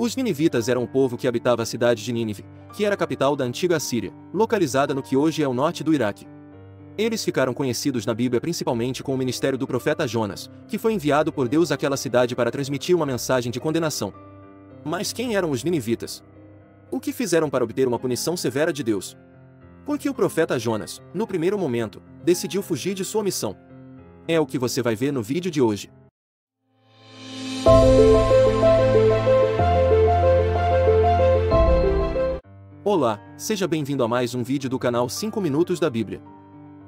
Os ninivitas eram o povo que habitava a cidade de Nínive, que era a capital da antiga Assíria, localizada no que hoje é o norte do Iraque. Eles ficaram conhecidos na Bíblia principalmente com o ministério do profeta Jonas, que foi enviado por Deus àquela cidade para transmitir uma mensagem de condenação. Mas quem eram os ninivitas? O que fizeram para obter uma punição severa de Deus? Porque o profeta Jonas, no primeiro momento, decidiu fugir de sua missão. É o que você vai ver no vídeo de hoje. Olá, seja bem-vindo a mais um vídeo do canal 5 Minutos da Bíblia.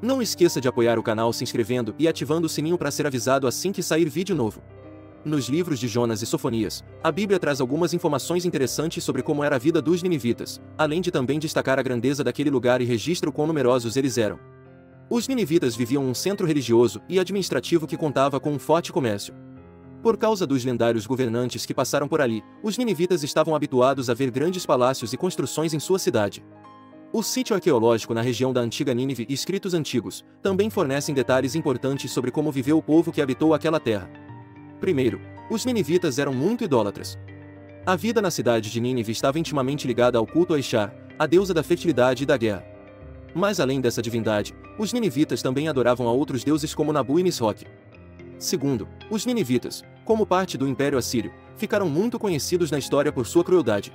Não esqueça de apoiar o canal se inscrevendo e ativando o sininho para ser avisado assim que sair vídeo novo. Nos livros de Jonas e Sofonias, a Bíblia traz algumas informações interessantes sobre como era a vida dos ninivitas, além de também destacar a grandeza daquele lugar e registra o quão numerosos eles eram. Os ninivitas viviam em um centro religioso e administrativo que contava com um forte comércio. Por causa dos lendários governantes que passaram por ali, os ninivitas estavam habituados a ver grandes palácios e construções em sua cidade. O sítio arqueológico na região da antiga Nínive e escritos antigos também fornecem detalhes importantes sobre como viveu o povo que habitou aquela terra. Primeiro, os ninivitas eram muito idólatras. A vida na cidade de Nínive estava intimamente ligada ao culto a Ishtar, a deusa da fertilidade e da guerra. Mas além dessa divindade, os ninivitas também adoravam a outros deuses como Nabu e Nisroque. Segundo, os ninivitas, como parte do Império Assírio, ficaram muito conhecidos na história por sua crueldade.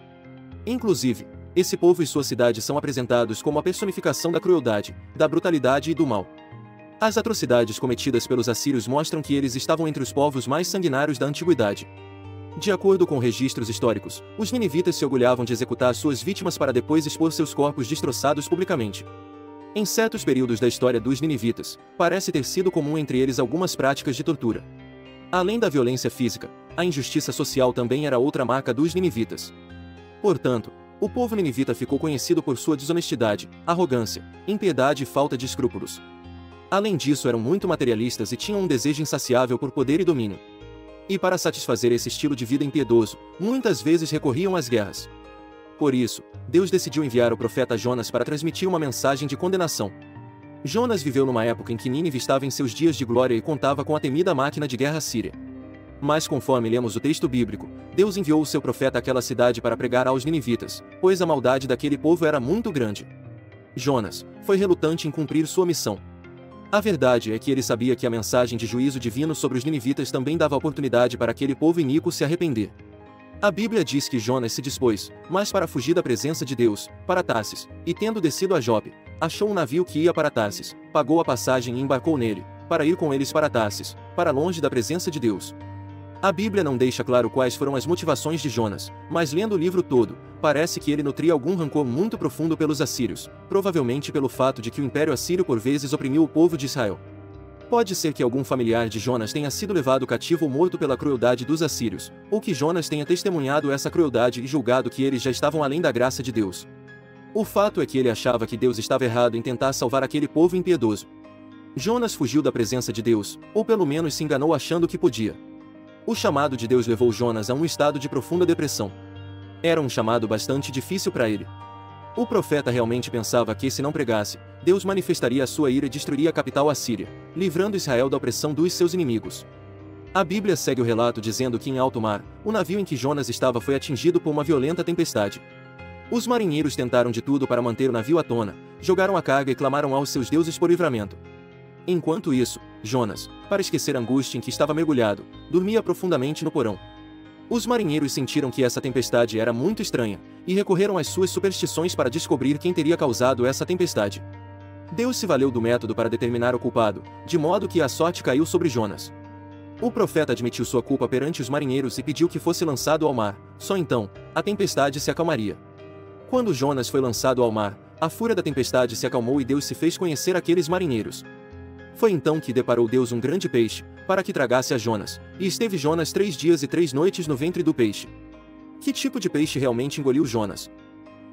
Inclusive, esse povo e sua cidade são apresentados como a personificação da crueldade, da brutalidade e do mal. As atrocidades cometidas pelos assírios mostram que eles estavam entre os povos mais sanguinários da antiguidade. De acordo com registros históricos, os ninivitas se orgulhavam de executar suas vítimas para depois expor seus corpos destroçados publicamente. Em certos períodos da história dos ninivitas, parece ter sido comum entre eles algumas práticas de tortura. Além da violência física, a injustiça social também era outra marca dos ninivitas. Portanto, o povo ninivita ficou conhecido por sua desonestidade, arrogância, impiedade e falta de escrúpulos. Além disso, eram muito materialistas e tinham um desejo insaciável por poder e domínio. E para satisfazer esse estilo de vida impiedoso, muitas vezes recorriam às guerras. Por isso, Deus decidiu enviar o profeta Jonas para transmitir uma mensagem de condenação. Jonas viveu numa época em que Nínive estava em seus dias de glória e contava com a temida máquina de guerra síria. Mas conforme lemos o texto bíblico, Deus enviou o seu profeta àquela cidade para pregar aos ninivitas, pois a maldade daquele povo era muito grande. Jonas foi relutante em cumprir sua missão. A verdade é que ele sabia que a mensagem de juízo divino sobre os ninivitas também dava oportunidade para aquele povo iníquo se arrepender. A Bíblia diz que Jonas se dispôs, mas para fugir da presença de Deus, para Tarsis, e tendo descido a Jope, achou um navio que ia para Tarsis, pagou a passagem e embarcou nele, para ir com eles para Tarsis, para longe da presença de Deus. A Bíblia não deixa claro quais foram as motivações de Jonas, mas lendo o livro todo, parece que ele nutria algum rancor muito profundo pelos assírios, provavelmente pelo fato de que o Império Assírio por vezes oprimiu o povo de Israel. Pode ser que algum familiar de Jonas tenha sido levado cativo ou morto pela crueldade dos assírios, ou que Jonas tenha testemunhado essa crueldade e julgado que eles já estavam além da graça de Deus. O fato é que ele achava que Deus estava errado em tentar salvar aquele povo impiedoso. Jonas fugiu da presença de Deus, ou pelo menos se enganou achando que podia. O chamado de Deus levou Jonas a um estado de profunda depressão. Era um chamado bastante difícil para ele. O profeta realmente pensava que, se não pregasse, Deus manifestaria a sua ira e destruiria a capital assíria, livrando Israel da opressão dos seus inimigos. A Bíblia segue o relato dizendo que em alto mar, o navio em que Jonas estava foi atingido por uma violenta tempestade. Os marinheiros tentaram de tudo para manter o navio à tona, jogaram a carga e clamaram aos seus deuses por livramento. Enquanto isso, Jonas, para esquecer a angústia em que estava mergulhado, dormia profundamente no porão. Os marinheiros sentiram que essa tempestade era muito estranha, e recorreram às suas superstições para descobrir quem teria causado essa tempestade. Deus se valeu do método para determinar o culpado, de modo que a sorte caiu sobre Jonas. O profeta admitiu sua culpa perante os marinheiros e pediu que fosse lançado ao mar, só então, a tempestade se acalmaria. Quando Jonas foi lançado ao mar, a fúria da tempestade se acalmou e Deus se fez conhecer àqueles marinheiros. Foi então que deparou Deus um grande peixe, para que tragasse a Jonas, e esteve Jonas 3 dias e 3 noites no ventre do peixe. Que tipo de peixe realmente engoliu Jonas?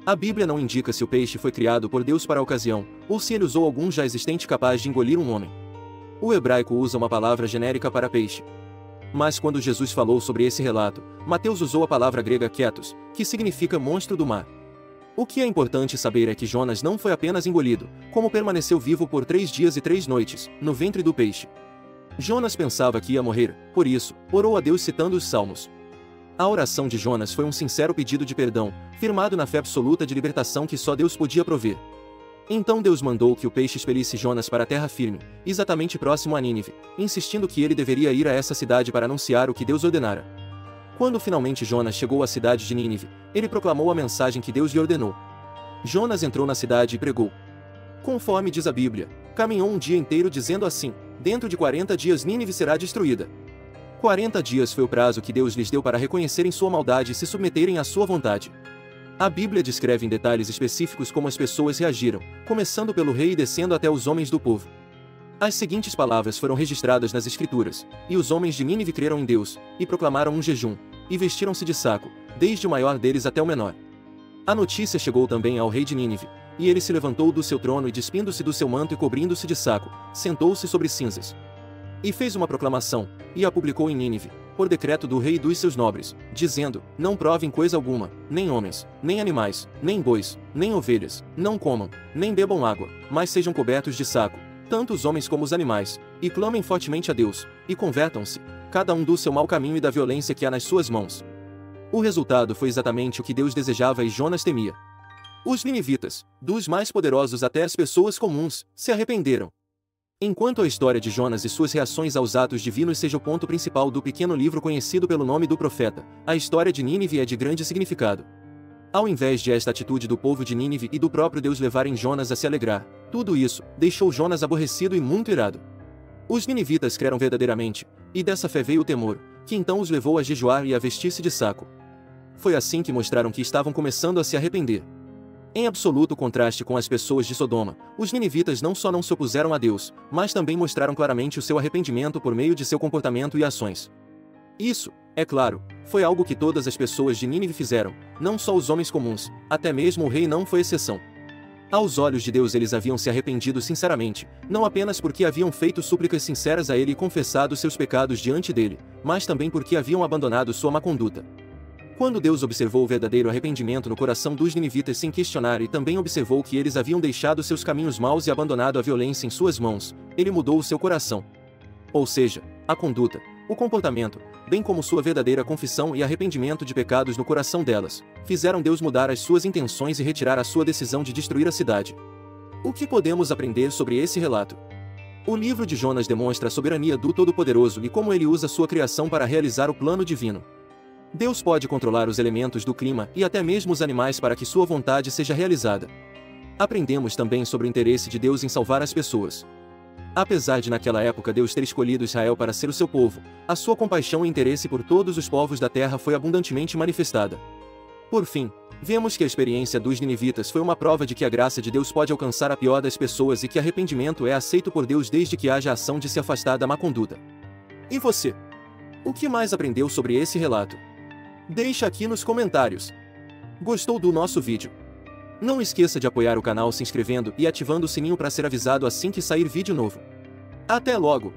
A Bíblia não indica se o peixe foi criado por Deus para a ocasião, ou se ele usou algum já existente capaz de engolir um homem. O hebraico usa uma palavra genérica para peixe. Mas quando Jesus falou sobre esse relato, Mateus usou a palavra grega ketos, que significa monstro do mar. O que é importante saber é que Jonas não foi apenas engolido, como permaneceu vivo por 3 dias e 3 noites, no ventre do peixe. Jonas pensava que ia morrer, por isso, orou a Deus citando os Salmos. A oração de Jonas foi um sincero pedido de perdão, firmado na fé absoluta de libertação que só Deus podia prover. Então Deus mandou que o peixe expelisse Jonas para a terra firme, exatamente próximo a Nínive, insistindo que ele deveria ir a essa cidade para anunciar o que Deus ordenara. Quando finalmente Jonas chegou à cidade de Nínive, ele proclamou a mensagem que Deus lhe ordenou. Jonas entrou na cidade e pregou. Conforme diz a Bíblia, caminhou um dia inteiro dizendo assim: dentro de 40 dias Nínive será destruída. 40 dias foi o prazo que Deus lhes deu para reconhecerem sua maldade e se submeterem à sua vontade. A Bíblia descreve em detalhes específicos como as pessoas reagiram, começando pelo rei e descendo até os homens do povo. As seguintes palavras foram registradas nas Escrituras: e os homens de Nínive creram em Deus, e proclamaram um jejum, e vestiram-se de saco, desde o maior deles até o menor. A notícia chegou também ao rei de Nínive, e ele se levantou do seu trono e, despindo-se do seu manto e cobrindo-se de saco, sentou-se sobre cinzas. E fez uma proclamação, e a publicou em Nínive, por decreto do rei e dos seus nobres, dizendo: não provem coisa alguma, nem homens, nem animais, nem bois, nem ovelhas, não comam, nem bebam água, mas sejam cobertos de saco, tanto os homens como os animais, e clamem fortemente a Deus, e convertam-se, cada um do seu mau caminho e da violência que há nas suas mãos. O resultado foi exatamente o que Deus desejava e Jonas temia. Os ninivitas, dos mais poderosos até as pessoas comuns, se arrependeram. Enquanto a história de Jonas e suas reações aos atos divinos seja o ponto principal do pequeno livro conhecido pelo nome do profeta, a história de Nínive é de grande significado. Ao invés de esta atitude do povo de Nínive e do próprio Deus levarem Jonas a se alegrar, tudo isso deixou Jonas aborrecido e muito irado. Os ninivitas creram verdadeiramente, e dessa fé veio o temor, que então os levou a jejuar e a vestir-se de saco. Foi assim que mostraram que estavam começando a se arrepender. Em absoluto contraste com as pessoas de Sodoma, os ninivitas não só não se opuseram a Deus, mas também mostraram claramente o seu arrependimento por meio de seu comportamento e ações. Isso, é claro, foi algo que todas as pessoas de Nínive fizeram, não só os homens comuns, até mesmo o rei não foi exceção. Aos olhos de Deus eles haviam se arrependido sinceramente, não apenas porque haviam feito súplicas sinceras a ele e confessado seus pecados diante dele, mas também porque haviam abandonado sua má conduta. Quando Deus observou o verdadeiro arrependimento no coração dos ninivitas sem questionar e também observou que eles haviam deixado seus caminhos maus e abandonado a violência em suas mãos, ele mudou o seu coração. Ou seja, a conduta, o comportamento, bem como sua verdadeira confissão e arrependimento de pecados no coração delas, fizeram Deus mudar as suas intenções e retirar a sua decisão de destruir a cidade. O que podemos aprender sobre esse relato? O livro de Jonas demonstra a soberania do Todo-Poderoso e como ele usa sua criação para realizar o plano divino. Deus pode controlar os elementos do clima e até mesmo os animais para que sua vontade seja realizada. Aprendemos também sobre o interesse de Deus em salvar as pessoas. Apesar de naquela época Deus ter escolhido Israel para ser o seu povo, a sua compaixão e interesse por todos os povos da terra foi abundantemente manifestada. Por fim, vemos que a experiência dos ninivitas foi uma prova de que a graça de Deus pode alcançar a pior das pessoas e que arrependimento é aceito por Deus desde que haja a ação de se afastar da má conduta. E você? O que mais aprendeu sobre esse relato? Deixa aqui nos comentários. Gostou do nosso vídeo? Não esqueça de apoiar o canal se inscrevendo e ativando o sininho para ser avisado assim que sair vídeo novo. Até logo!